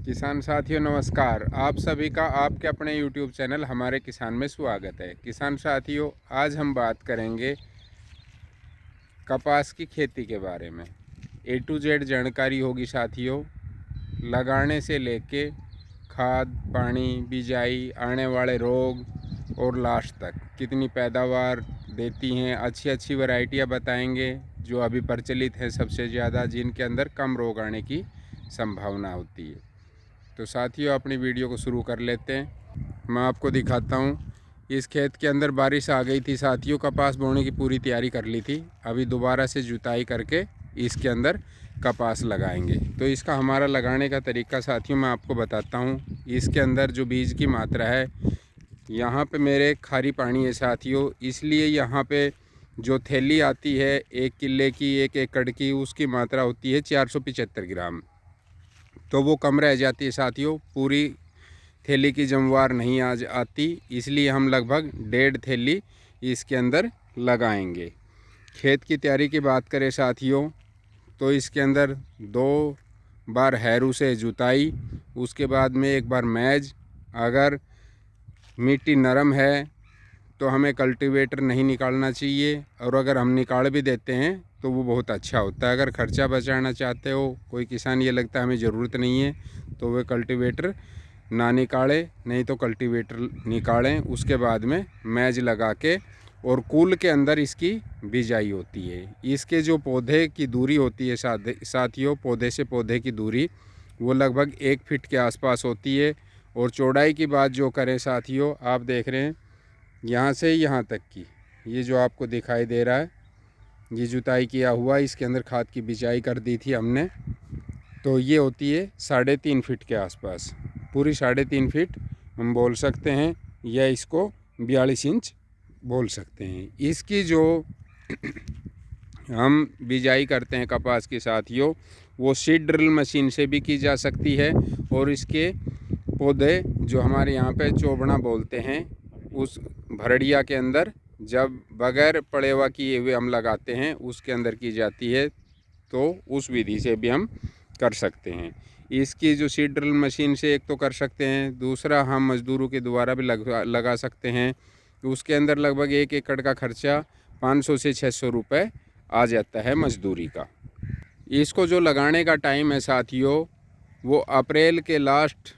किसान साथियों नमस्कार। आप सभी का आपके अपने YouTube चैनल हमारे किसान में स्वागत है। किसान साथियों, आज हम बात करेंगे कपास की खेती के बारे में। A to Z जानकारी होगी साथियों, लगाने से लेके खाद पानी बिजाई, आने वाले रोग और लास्ट तक कितनी पैदावार देती हैं। अच्छी अच्छी वैरायटियाँ बताएंगे जो अभी प्रचलित है सबसे ज़्यादा, जिनके अंदर कम रोग आने की संभावना होती है। तो साथियों, अपनी वीडियो को शुरू कर लेते हैं। मैं आपको दिखाता हूँ। इस खेत के अंदर बारिश आ गई थी साथियों, कपास बोने की पूरी तैयारी कर ली थी। अभी दोबारा से जुताई करके इसके अंदर कपास लगाएंगे। तो इसका हमारा लगाने का तरीका साथियों मैं आपको बताता हूँ। इसके अंदर जो बीज की मात्रा है, यहाँ पे मेरे खारी पानी है साथियों, इसलिए यहाँ पे जो थैली आती है 1 किले की 1 एकड़ की, उसकी मात्रा होती है 475 ग्राम। तो वो कम रह जाती है साथियों, पूरी थैली की जमवार नहीं आज आती, इसलिए हम लगभग 1.5 थैली इसके अंदर लगाएंगे। खेत की तैयारी की बात करें साथियों, तो इसके अंदर 2 बार हैरू से जुताई, उसके बाद में 1 बार मैज। अगर मिट्टी नरम है तो हमें कल्टीवेटर नहीं निकालना चाहिए, और अगर हम निकाल भी देते हैं तो वो बहुत अच्छा होता है। अगर खर्चा बचाना चाहते हो, कोई किसान ये लगता है हमें ज़रूरत नहीं है, तो वे कल्टीवेटर ना निकालें, नहीं तो कल्टीवेटर निकालें। उसके बाद में मैज लगा के और कूल के अंदर इसकी बिजाई होती है। इसके जो पौधे की दूरी होती है साथियों, पौधे से पौधे की दूरी वो लगभग 1 फीट के आसपास होती है। और चौड़ाई की बात जो करें साथियों, आप देख रहे हैं यहाँ से यहाँ तक की, ये जो आपको दिखाई दे रहा है, ये जुताई किया हुआ, इसके अंदर खाद की बिजाई कर दी थी हमने। तो ये होती है 3.5 फीट के आसपास, पूरी 3.5 फीट हम बोल सकते हैं, या इसको 42 इंच बोल सकते हैं। इसकी जो हम बिजाई करते हैं कपास के साथियों, वो सीड ड्रिल मशीन से भी की जा सकती है। और इसके पौधे जो हमारे यहाँ पे चोबड़ा बोलते हैं, उस भरड़िया के अंदर जब बगैर पड़ेवा किए हुए हम लगाते हैं, उसके अंदर की जाती है। तो उस विधि से भी हम कर सकते हैं। इसकी जो सीड ड्रिल मशीन से एक तो कर सकते हैं, दूसरा हम मज़दूरों के द्वारा भी लगा सकते हैं। उसके अंदर लगभग 1 एकड़ का खर्चा 500 से 600 रुपये आ जाता है मजदूरी का। इसको जो लगाने का टाइम है साथियों, वो अप्रैल के लास्ट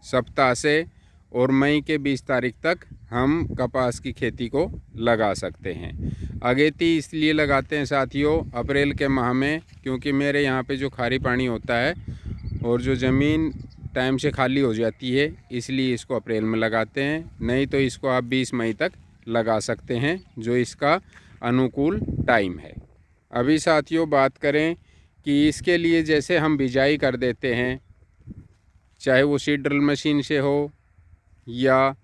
सप्ताह से और मई के 20 तारीख तक हम कपास की खेती को लगा सकते हैं। अगेती इसलिए लगाते हैं साथियों अप्रैल के माह में, क्योंकि मेरे यहाँ पे जो खारी पानी होता है और जो ज़मीन टाइम से खाली हो जाती है, इसलिए इसको अप्रैल में लगाते हैं। नहीं तो इसको आप 20 मई तक लगा सकते हैं, जो इसका अनुकूल टाइम है। अभी साथियों बात करें कि इसके लिए जैसे हम बिजाई कर देते हैं, चाहे वो सीड ड्रिल मशीन से हो या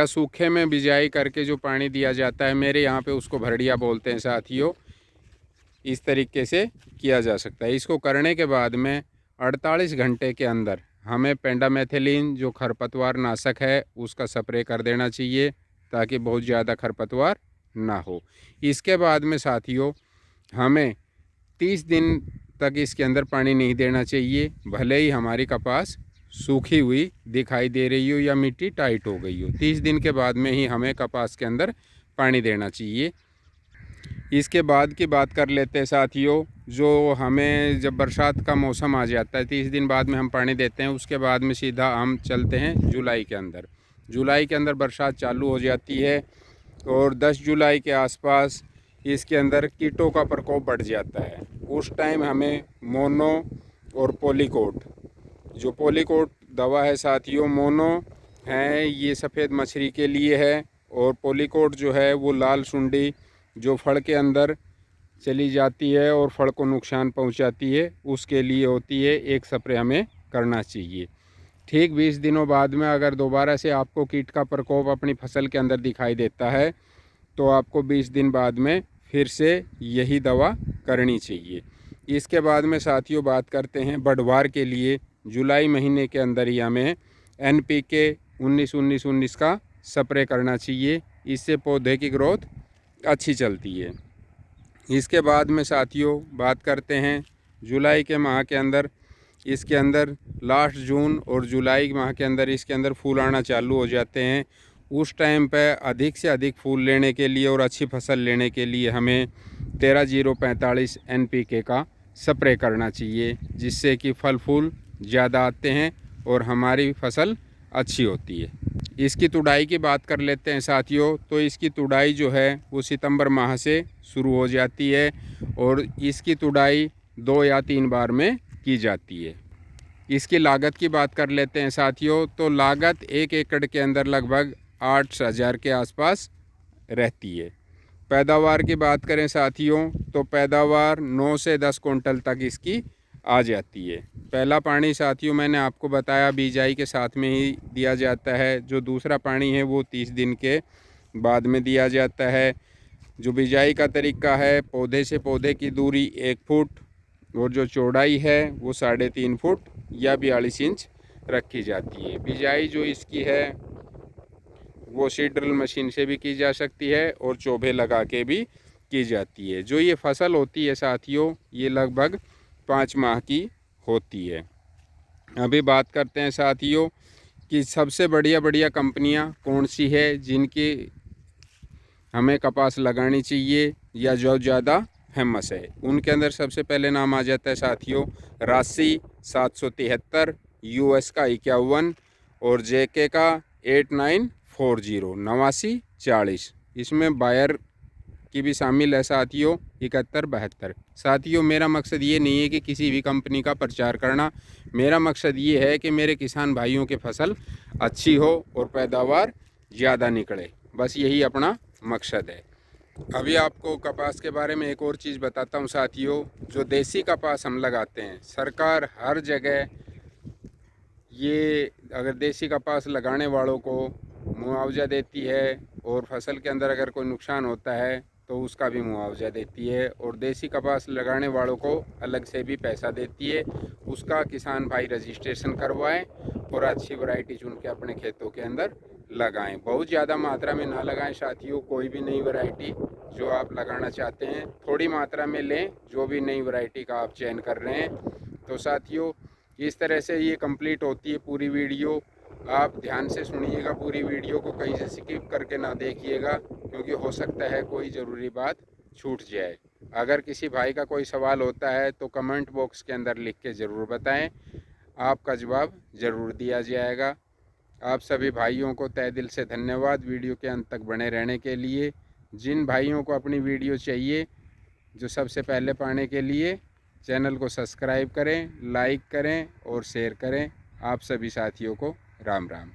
सूखे में बिजाई करके जो पानी दिया जाता है, मेरे यहाँ पे उसको भरड़िया बोलते हैं साथियों, इस तरीके से किया जा सकता है। इसको करने के बाद में 48 घंटे के अंदर हमें पेंडामेथिलीन जो खरपतवार नाशक है उसका स्प्रे कर देना चाहिए, ताकि बहुत ज़्यादा खरपतवार ना हो। इसके बाद में साथियों हमें 30 दिन तक इसके अंदर पानी नहीं देना चाहिए, भले ही हमारी कपास सूखी हुई दिखाई दे रही हो या मिट्टी टाइट हो गई हो। 30 दिन के बाद में ही हमें कपास के अंदर पानी देना चाहिए। इसके बाद की बात कर लेते हैं साथियों, जो हमें जब बरसात का मौसम आ जाता है, 30 दिन बाद में हम पानी देते हैं। उसके बाद में सीधा हम चलते हैं जुलाई के अंदर। जुलाई के अंदर बरसात चालू हो जाती है और 10 जुलाई के आसपास इसके अंदर कीटों का प्रकोप बढ़ जाता है। उस टाइम हमें मोनो और पॉलीकोट, जो पॉलीकोट दवा है साथियों, मोनो है ये सफ़ेद मछली के लिए है, और पॉलीकोट जो है वो लाल सुंडी जो फड़ के अंदर चली जाती है और फड़ को नुकसान पहुंचाती है, उसके लिए होती है। एक स्प्रे हमें करना चाहिए। ठीक 20 दिनों बाद में अगर दोबारा से आपको कीट का प्रकोप अपनी फसल के अंदर दिखाई देता है, तो आपको 20 दिन बाद में फिर से यही दवा करनी चाहिए। इसके बाद में साथियों बात करते हैं बढ़वार के लिए। जुलाई महीने के अंदर ही हमें NPK 19-19-19 का स्प्रे करना चाहिए, इससे पौधे की ग्रोथ अच्छी चलती है। इसके बाद में साथियों बात करते हैं जुलाई के माह के अंदर इसके अंदर लास्ट जून और जुलाई माह के अंदर इसके अंदर फूल आना चालू हो जाते हैं। उस टाइम पे अधिक से अधिक फूल लेने के लिए और अच्छी फसल लेने के लिए हमें 13-045 NPK का स्प्रे करना चाहिए, जिससे कि फल फूल ज़्यादा आते हैं और हमारी फसल अच्छी होती है। इसकी तुड़ाई की बात कर लेते हैं साथियों। तो इसकी तुड़ाई जो है वो सितंबर माह से शुरू हो जाती है और इसकी तुड़ाई 2 या 3 बार में की जाती है। इसकी लागत की बात कर लेते हैं साथियों। तो लागत 1 एकड़ के अंदर लगभग 8,000 के आसपास रहती है। पैदावार की बात करें साथियों तो पैदावार 9 से 10 कुंटल तक इसकी आ जाती है। पहला पानी साथियों मैंने आपको बताया बिजाई के साथ में ही दिया जाता है। जो दूसरा पानी है वो 30 दिन के बाद में दिया जाता है। जो बिजाई का तरीका है, पौधे से पौधे की दूरी 1 फुट और जो चौड़ाई है वो 3.5 फुट या 42 इंच रखी जाती है। बिजाई जो इसकी है वो सीड ड्रिल मशीन से भी की जा सकती है और चोभे लगा के भी की जाती है। जो ये फसल होती है साथियों ये लगभग 5 माह की होती है। अभी बात करते हैं साथियों कि सबसे बढ़िया कंपनियां कौन सी है जिनकी हमें कपास लगानी चाहिए या जो ज़्यादा फेमस है। उनके अंदर सबसे पहले नाम आ जाता है साथियों राशि 773, US का 51 और JK का 8940 8940। इसमें बायर की भी शामिल है साथियों 7172। साथियों मेरा मकसद ये नहीं है कि किसी भी कंपनी का प्रचार करना, मेरा मकसद ये है कि मेरे किसान भाइयों की फसल अच्छी हो और पैदावार ज़्यादा निकले, बस यही अपना मकसद है। अभी आपको कपास के बारे में एक और चीज़ बताता हूँ साथियों। जो देसी कपास हम लगाते हैं, सरकार हर जगह ये अगर देसी कपास लगाने वालों को मुआवजा देती है और फसल के अंदर अगर कोई नुकसान होता है तो उसका भी मुआवजा देती है और देसी कपास लगाने वालों को अलग से भी पैसा देती है। उसका किसान भाई रजिस्ट्रेशन करवाएं और अच्छी वैरायटी चुन के अपने खेतों के अंदर लगाएं। बहुत ज़्यादा मात्रा में ना लगाएं साथियों। कोई भी नई वैरायटी जो आप लगाना चाहते हैं थोड़ी मात्रा में लें, जो भी नई वैरायटी का आप चयन कर रहे हैं। तो साथियों इस तरह से ये कंप्लीट होती है पूरी वीडियो। आप ध्यान से सुनिएगा पूरी वीडियो को, कहीं से स्किप करके ना देखिएगा, क्योंकि हो सकता है कोई ज़रूरी बात छूट जाए। अगर किसी भाई का कोई सवाल होता है तो कमेंट बॉक्स के अंदर लिख के ज़रूर बताएं, आपका जवाब ज़रूर दिया जाएगा। आप सभी भाइयों को तहे दिल से धन्यवाद वीडियो के अंत तक बने रहने के लिए। जिन भाइयों को अपनी वीडियो चाहिए जो सबसे पहले पाने के लिए चैनल को सब्सक्राइब करें, लाइक करें और शेयर करें। आप सभी साथियों को राम राम।